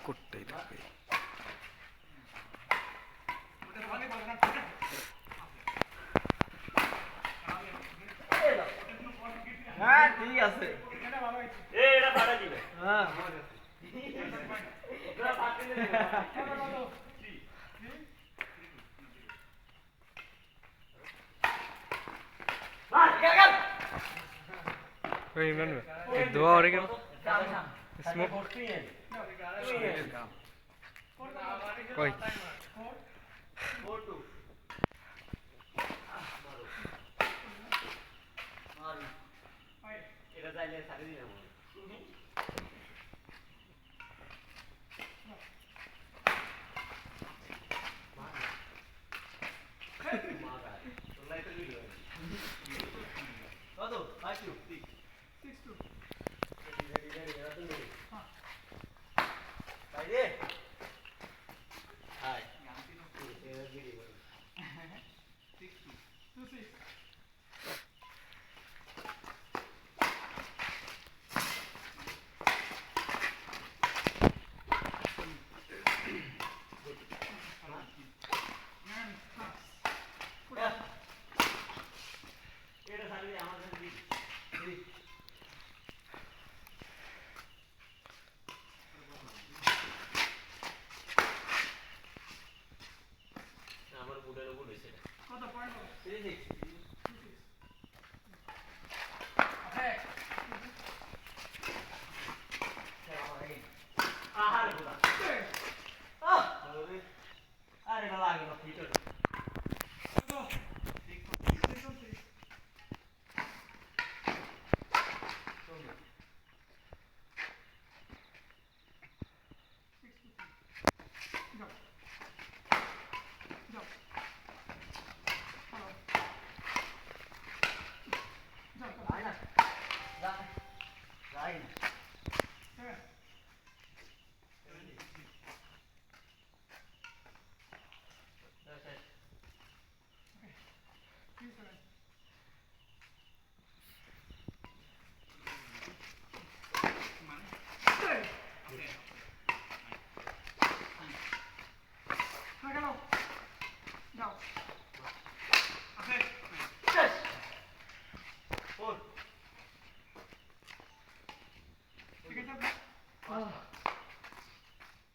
করতেই থাকবে। হ্যাঁ ঠিক আছে। এটা ফাটা দিবে। হ্যাঁ ওই ইমরান ভাই দোয়া ওরে কেন স্মোক কই এটা চাইলে ছাড়ি দিলাম। কত 5 6 বাইরে হাই এটা ভিডিও করো 6 এটা ছাড়ি আমার কাছে দি আমার বুড়ের উপর হইছে কত পয়েন্ট হবে 36 আহারে বুড়া আরে না লাগে না ফিট হলো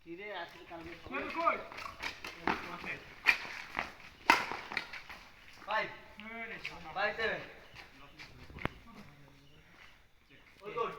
কিরে আসলে কালকে কই 5 5 7 ওই গুড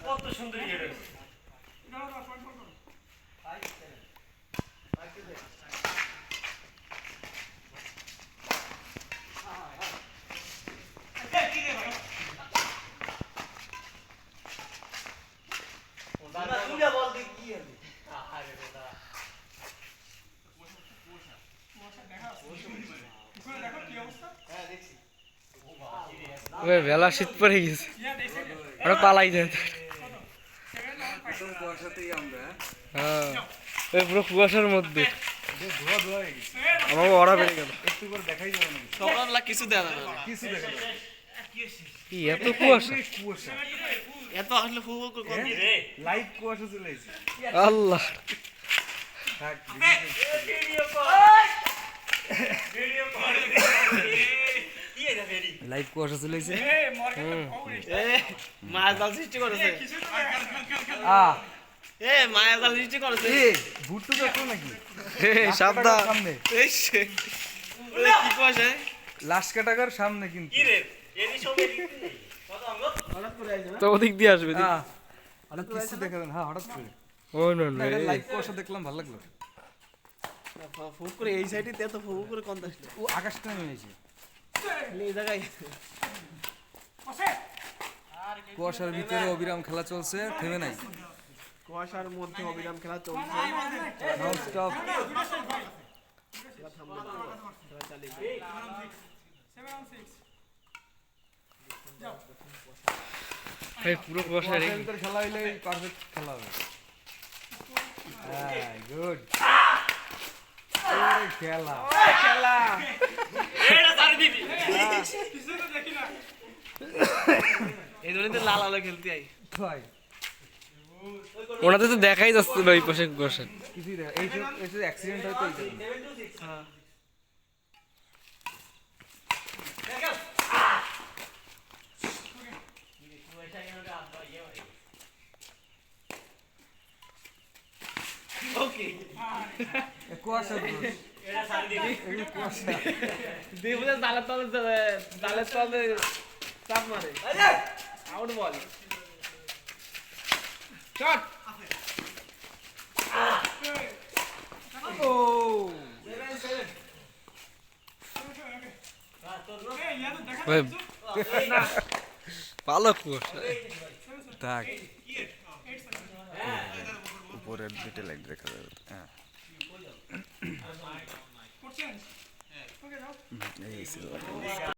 কত সুন্দর এটা বল দি কি হবে আরে দাদা হ্যাঁ দেখছি ওই বেলা শীত পড়ে গেছে ওরা পালাই যায় হ্যাঁ ওই পুরো কুয়াশার মধ্যে আমাকে ওরা বেড়ে গেল সকালবেলা কিছু দেওয়া যাবে না কি এত কুয়াশা এত আসলে ফুফু করে লাইভ কুয়াশা চলে এসেছে আল্লাহ লাইভ কুয়াশা চলে এসেছে মায়া জাল সৃষ্টি করেছে মায়া জাল সৃষ্টি করেছে ভুট্টু দেখো নাকি সাবধান সামনে এই সে কি কইছে লাশ কাটাকার সামনে কিন্তু তো ওদিক দিয়ে আসবে হঠাৎ কিছু দেখা দেন হ্যাঁ হঠাৎ করে ও না না লাইভ কুয়াশা দেখলাম ভালো লাগলো ফুক করে এই সাইডে এত ফুক করে কোন আসলো ও আকাশটা নেমে এসেছে এই জায়গায় কুয়াশার ভিতরে অবিরাম খেলা চলছে, থেমে নাই। কুয়াশার মধ্যে অবিরাম খেলা চলছে। Non stop. খেলা থামবে না, খেলা চালিয়ে যাবে। ভাই পুরো কুয়াশা রে কুয়াশার ভিতরে খেলা হইলে পারফেক্ট খেলা হবে। হ্যাঁ, গুড। খেলা খেলা এই জন্যই তো লাল আলো খেলতে আই। ভাই ওনাতে তো দেখাই যাচ্ছে না ওই পাশে কুয়াশা। কিছুই দেখা, এই যে অ্যাক্সিডেন্ট হয়তো এই জন্য। হ্যাঁ ওকে এ কুয়াশার দোষ। এগুলো কুয়াশা। দেবুদা জালের তলে চাপ মারে। আউট বল। শট। ও ভাই ভালো কুয়াশা। থাক, উপরের দিকে লাইট দেখা যাবে। হ্যাঁ, এই ছিল।